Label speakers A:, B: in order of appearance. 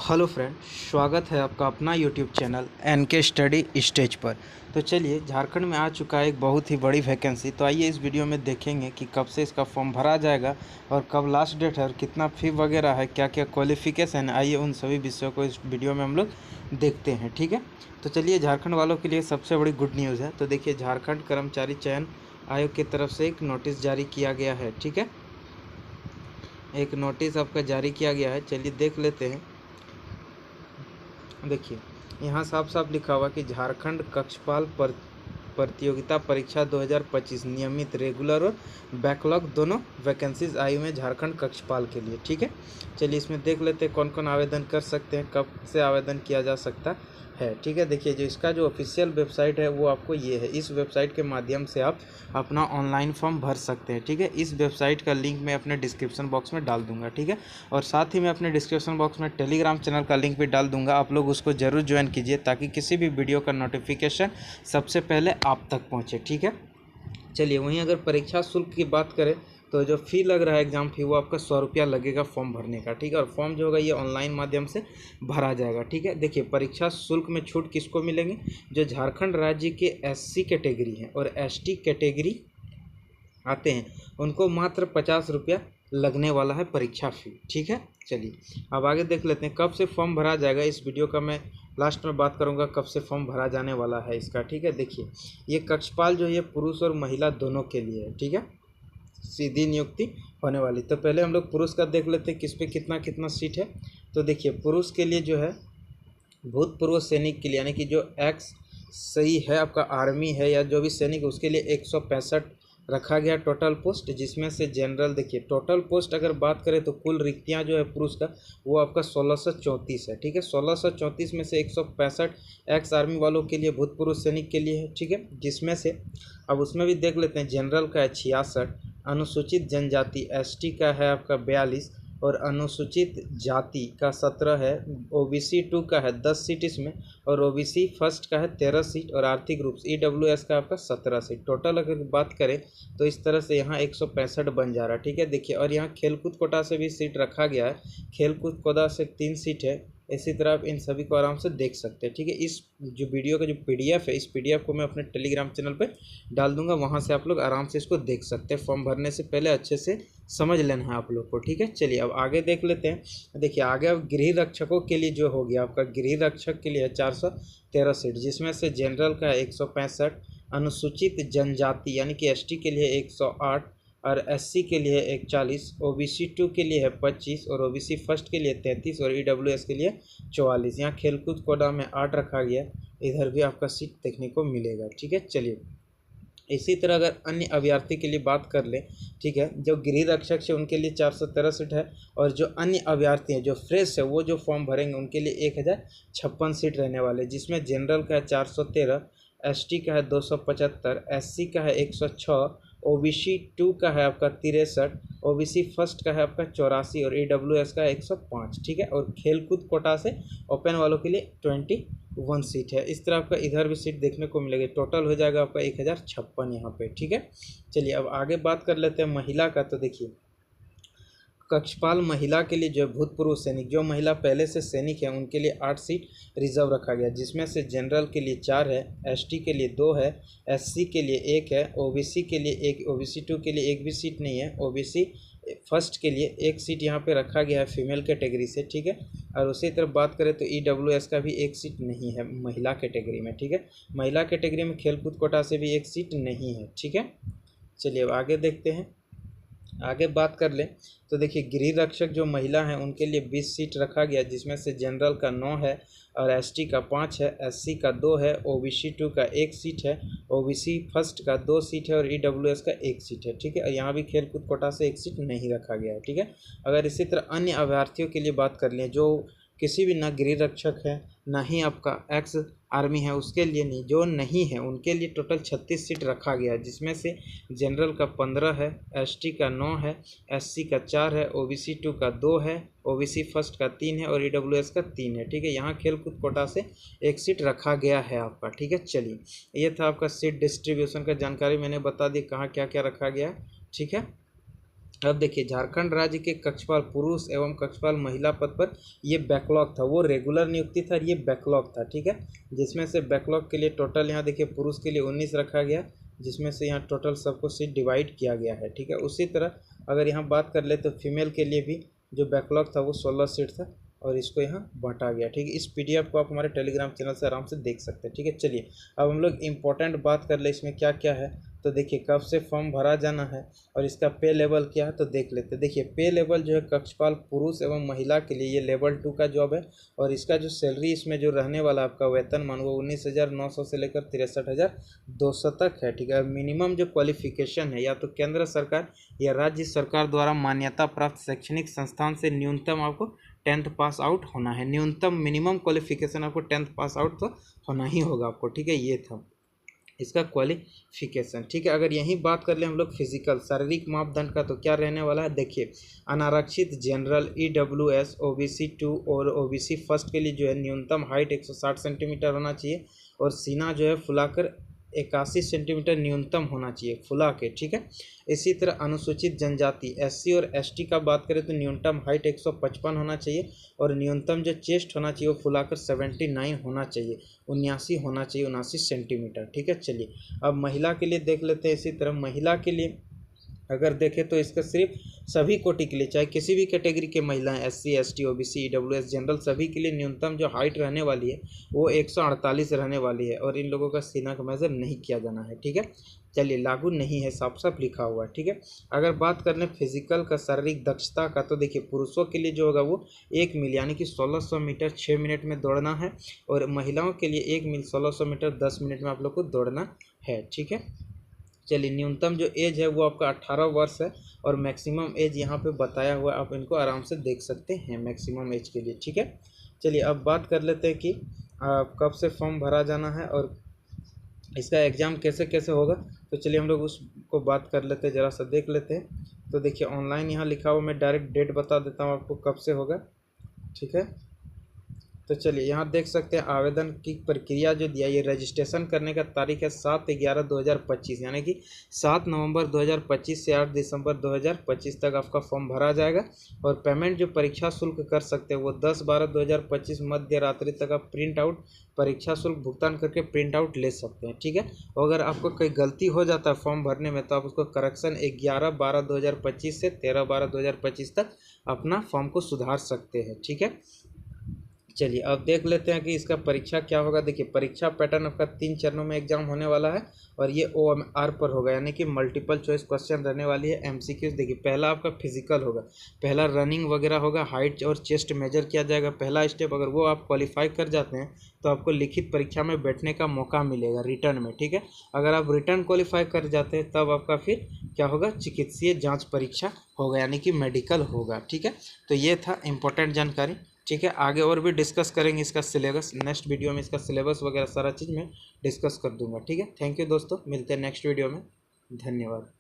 A: Hello friend, स्वागत है आपका अपना YouTube channel NK study stage पर। तो चलिए, झारखंड में आ चुका है एक बहुत ही बड़ी वैकेंसी। तो आइए इस वीडियो में देखेंगे कि कब से इसका फॉर्म भरा जाएगा और कब लास्ट डेट है और कितना फ़ी वगैरह है, क्या क्या क्वालिफ़िकेशन है। आइए उन सभी विषयों को इस वीडियो में हम लोग देखते हैं, ठीक है। तो चलिए, झारखंड वालों के लिए सबसे बड़ी गुड न्यूज़ है। तो देखिए, झारखंड कर्मचारी चयन आयोग की तरफ से एक नोटिस जारी किया गया है, ठीक है। एक नोटिस आपका जारी किया गया है, चलिए देख लेते हैं। देखिए, यहाँ साफ साफ लिखा हुआ कि झारखंड कक्षपाल प्रतियोगिता परीक्षा 2025 नियमित, रेगुलर और बैकलॉग दोनों वैकेंसीज आई हुई हैं झारखंड कक्षपाल के लिए, ठीक है। चलिए इसमें देख लेते हैं कौन कौन आवेदन कर सकते हैं, कब से आवेदन किया जा सकता है, ठीक है। देखिए, जो इसका जो ऑफिशियल वेबसाइट है वो आपको ये है। इस वेबसाइट के माध्यम से आप अपना ऑनलाइन फॉर्म भर सकते हैं, ठीक है। इस वेबसाइट का लिंक मैं अपने डिस्क्रिप्शन बॉक्स में डाल दूंगा, ठीक है। और साथ ही मैं अपने डिस्क्रिप्शन बॉक्स में टेलीग्राम चैनल का लिंक भी डाल दूंगा, आप लोग उसको ज़रूर ज्वाइन कीजिए ताकि किसी भी वीडियो का नोटिफिकेशन सबसे पहले आप तक पहुँचे, ठीक है। चलिए, वहीं अगर परीक्षा शुल्क की बात करें तो जो फ़ी लग रहा है एग्ज़ाम फ़ी, वो आपका 100 रुपया लगेगा फॉर्म भरने का, ठीक है। और फॉर्म जो होगा ये ऑनलाइन माध्यम से भरा जाएगा, ठीक है। देखिए, परीक्षा शुल्क में छूट किसको मिलेंगे? जो झारखंड राज्य के SC कैटेगरी हैं और ST कैटेगरी आते हैं उनको मात्र 50 रुपया लगने वाला है परीक्षा फ़ी, ठीक है। चलिए अब आगे देख लेते हैं कब से फॉर्म भरा जाएगा। इस वीडियो का मैं लास्ट में बात करूंगा कब से फॉर्म भरा जाने वाला है इसका, ठीक है। देखिए, ये कक्षपाल जो ये पुरुष और महिला दोनों के लिए है, ठीक है, सीधी नियुक्ति होने वाली। तो पहले हम लोग पुरुष का देख लेते हैं किस पे कितना कितना सीट है। तो देखिए, पुरुष के लिए जो है भूतपूर्व सैनिक के लिए, यानी कि जो एक्स सही है आपका आर्मी है या जो भी सैनिक है, उसके लिए 165 रखा गया टोटल पोस्ट, जिसमें से जनरल, देखिए टोटल पोस्ट अगर बात करें तो कुल रिक्तियां जो है पुरुष का वो आपका 1634 है, ठीक है। 1634 में से 165 एक्स आर्मी वालों के लिए, भूतपूर्व सैनिक के लिए है, ठीक है। जिसमें से अब उसमें भी देख लेते हैं, जनरल का है 66, अनुसूचित जनजाति ST का है आपका 42 और अनुसूचित जाति का 17 है, OBC 2 का है 10 सीट इसमें, और OBC फर्स्ट का है 13 सीट, और आर्थिक रूप से EWS का आपका 17 सीट। टोटल अगर बात करें तो इस तरह से यहाँ 165 बन जा रहा है, ठीक है। देखिए, और यहाँ खेलकूद कोटा से भी सीट रखा गया है, खेलकूद कोटा से 3 सीट है। इसी तरह आप इन सभी को आराम से देख सकते हैं, ठीक है। इस जो वीडियो का जो PDF है, इस PDF को मैं अपने टेलीग्राम चैनल पे डाल दूंगा, वहाँ से आप लोग आराम से इसको देख सकते हैं। फॉर्म भरने से पहले अच्छे से समझ लेना है आप लोग को, ठीक है। चलिए अब आगे देख लेते हैं। देखिए, आगे अब गृह रक्षकों के लिए जो हो गया आपका, गृह रक्षक के लिए 413 सीट, जिसमें से जनरल का है 165, अनुसूचित जनजाति यानी कि ST के लिए 108 और SC के लिए 41, OBC 2 के लिए है 25 और OBC फर्स्ट के लिए 33 और EWS के लिए 44। यहाँ खेलकूद कोटा में 8 रखा गया, इधर भी आपका सीट देखने को मिलेगा, ठीक है। चलिए, इसी तरह अगर अन्य अभ्यर्थी के लिए बात कर लें, ठीक है, जो गृह रक्षक है उनके लिए 413 सीट है, और जो अन्य अभ्यर्थी हैं जो फ्रेश है वो जो फॉर्म भरेंगे उनके लिए 1056 सीट रहने वाले, जिसमें जनरल का है 413, ST का है 275, SC का है 106, OBC 2 का है आपका 63, OBC फर्स्ट का है आपका 84 और EWS का 105, ठीक है। और खेलकूद कोटा से ओपन वालों के लिए 21 सीट है। इस तरह आपका इधर भी सीट देखने को मिलेगी, टोटल हो जाएगा आपका 1056 यहाँ पे, ठीक है। चलिए अब आगे बात कर लेते हैं महिला का। तो देखिए, कक्षपाल महिला के लिए जो भूतपूर्व सैनिक, जो महिला पहले से सैनिक है उनके लिए 8 सीट रिजर्व रखा गया, जिसमें से जनरल के लिए 4 है, ST के लिए 2 है, SC के लिए 1 है, OBC के लिए 1, OBC 2 के लिए एक भी सीट नहीं है, OBC फर्स्ट के लिए 1 सीट यहाँ पे रखा गया है फीमेल कैटेगरी से, ठीक है। और उसी तरफ बात करें तो EWS का भी 1 सीट नहीं है महिला कैटेगरी में, ठीक है। महिला कैटेगरी में खेलकूद कोटा से भी 1 सीट नहीं है, ठीक है। चलिए अब आगे देखते हैं। आगे बात कर लें तो देखिए, गृह रक्षक जो महिला हैं उनके लिए 20 सीट रखा गया, जिसमें से जनरल का 9 है और ST का 5 है, SC का 2 है, OBC 2 का 1 सीट है, OBC फर्स्ट का 2 सीट है और EWS का 1 सीट है, ठीक है। और यहाँ भी खेलकूद कोटा से 1 सीट नहीं रखा गया है, ठीक है। अगर इसी तरह अन्य अभ्यर्थियों के लिए बात कर लें जो किसी भी ना गृह रक्षक है ना ही आपका एक्स आर्मी है, उसके लिए नहीं, जो नहीं है उनके लिए टोटल 36 सीट रखा गया है, जिसमें से जनरल का 15 है, ST का 9 है, SC का 4 है, OBC 2 का 2 है, OBC फर्स्ट का 3 है और EWS का 3 है, ठीक है। यहाँ खेलकूद कोटा से 1 सीट रखा गया है आपका, ठीक है। चलिए, ये था आपका सीट डिस्ट्रीब्यूशन का जानकारी, मैंने बता दी कहाँ क्या क्या रखा गया है, ठीक है। अब देखिए झारखंड राज्य के कक्षपाल पुरुष एवं कक्षपाल महिला पद पर ये बैकलॉग था, वो रेगुलर नियुक्ति था, ये बैकलॉग था, ठीक है। जिसमें से बैकलॉग के लिए टोटल यहाँ देखिए पुरुष के लिए 19 रखा गया, जिसमें से यहाँ टोटल सबको सीट डिवाइड किया गया है, ठीक है। उसी तरह अगर यहाँ बात कर ले तो फीमेल के लिए भी जो बैकलॉग था वो 16 सीट था और इसको यहाँ बांटा गया, ठीक है। इस पीडीएफ को आप हमारे टेलीग्राम चैनल से आराम से देख सकते हैं, ठीक है। चलिए अब हम लोग इम्पोर्टेंट बात कर ले इसमें क्या क्या है। तो देखिए कब से फॉर्म भरा जाना है और इसका पे लेवल क्या है तो देख लेते हैं। देखिए पे लेवल जो है कक्षपाल पुरुष एवं महिला के लिए ये लेवल 2 का जॉब है और इसका जो सैलरी इसमें जो रहने वाला आपका वेतनमान वो 19,900 से लेकर 63,200 तक है, ठीक है। मिनिमम जो क्वालिफिकेशन है या तो केंद्र सरकार या राज्य सरकार द्वारा मान्यता प्राप्त शैक्षणिक संस्थान से न्यूनतम आपको 10th पास आउट होना है। न्यूनतम मिनिमम क्वालिफिकेशन आपको 10th पास आउट तो होना ही होगा आपको, ठीक है। ये था इसका क्वालिफिकेशन, ठीक है। अगर यहीं बात कर ले हम लोग फिजिकल शारीरिक मापदंड का तो क्या रहने वाला है। देखिए अनारक्षित जनरल EWS OBC 2 और OBC फर्स्ट के लिए जो है न्यूनतम हाइट 160 सेंटीमीटर होना चाहिए और सीना जो है फुलाकर 81 सेंटीमीटर न्यूनतम होना चाहिए फुला के, ठीक है। इसी तरह अनुसूचित जनजाति SC और ST का बात करें तो न्यूनतम हाइट 155 होना चाहिए और न्यूनतम जो चेस्ट होना चाहिए वो फुलाकर 79 होना चाहिए, 79 होना चाहिए, 79 सेंटीमीटर, ठीक है। चलिए अब महिला के लिए देख लेते हैं। इसी तरह महिला के लिए अगर देखें तो इसका सिर्फ सभी कोटि के लिए चाहे किसी भी कैटेगरी के महिलाएं SC ST OBC EWS general सभी के लिए न्यूनतम जो हाइट रहने वाली है वो 148 रहने वाली है और इन लोगों का सीना का मेजर नहीं किया जाना है, ठीक है। चलिए लागू नहीं है, साफ साफ लिखा हुआ है, ठीक है। अगर बात कर लें फिजिकल का शारीरिक दक्षता का तो देखिए पुरुषों के लिए जो होगा वो 1 मील यानी कि 1600 मीटर 6 मिनट में दौड़ना है और महिलाओं के लिए 1 मील 1600 मीटर 10 मिनट में आप लोग को दौड़ना है, ठीक है। चलिए न्यूनतम जो एज है वो आपका 18 वर्ष है और मैक्सिमम एज यहाँ पे बताया हुआ है, आप इनको आराम से देख सकते हैं मैक्सिमम एज के लिए, ठीक है। चलिए अब बात कर लेते हैं कि कब से फॉर्म भरा जाना है और इसका एग्ज़ाम कैसे कैसे होगा। तो चलिए हम लोग उसको बात कर लेते हैं, ज़रा सा देख लेते हैं। तो देखिए ऑनलाइन यहाँ लिखा हुआ, मैं डायरेक्ट डेट बता देता हूँ आपको कब से होगा, ठीक है। तो चलिए यहाँ देख सकते हैं आवेदन की प्रक्रिया जो दिया, ये रजिस्ट्रेशन करने का तारीख है 7/11/2025 यानी कि 7 नवंबर 2025 से 8 दिसंबर 2025 तक आपका फॉर्म भरा जाएगा और पेमेंट जो परीक्षा शुल्क कर सकते हैं वो 10/12/2025 मध्य रात्रि तक आप प्रिंट आउट परीक्षा शुल्क भुगतान करके प्रिंट आउट ले सकते हैं, ठीक है। और अगर आपको कोई गलती हो जाता है फॉर्म भरने में तो आप उसको करेक्शन 11/12/2025 से 13/12/2025 तक अपना फॉर्म को सुधार सकते हैं, ठीक है। चलिए अब देख लेते हैं कि इसका परीक्षा क्या होगा। देखिए परीक्षा पैटर्न आपका 3 चरणों में एग्जाम होने वाला है और ये OMR पर होगा यानी कि मल्टीपल चॉइस क्वेश्चन रहने वाली है। MCQs देखिए पहला आपका फिजिकल होगा, पहला रनिंग वगैरह होगा, हाइट और चेस्ट मेजर किया जाएगा पहला स्टेप। अगर वो आप क्वालिफाई कर जाते हैं तो आपको लिखित परीक्षा में बैठने का मौका मिलेगा रिटर्न में, ठीक है। अगर आप रिटर्न क्वालिफाई कर जाते हैं तब आपका फिर क्या होगा, चिकित्सीय जाँच परीक्षा होगा यानी कि मेडिकल होगा, ठीक है। तो ये था इम्पोर्टेंट जानकारी, ठीक है। आगे और भी डिस्कस करेंगे इसका सिलेबस, नेक्स्ट वीडियो में इसका सिलेबस वगैरह सारा चीज़ मैं डिस्कस कर दूंगा, ठीक है। थैंक यू दोस्तों, मिलते हैं नेक्स्ट वीडियो में, धन्यवाद।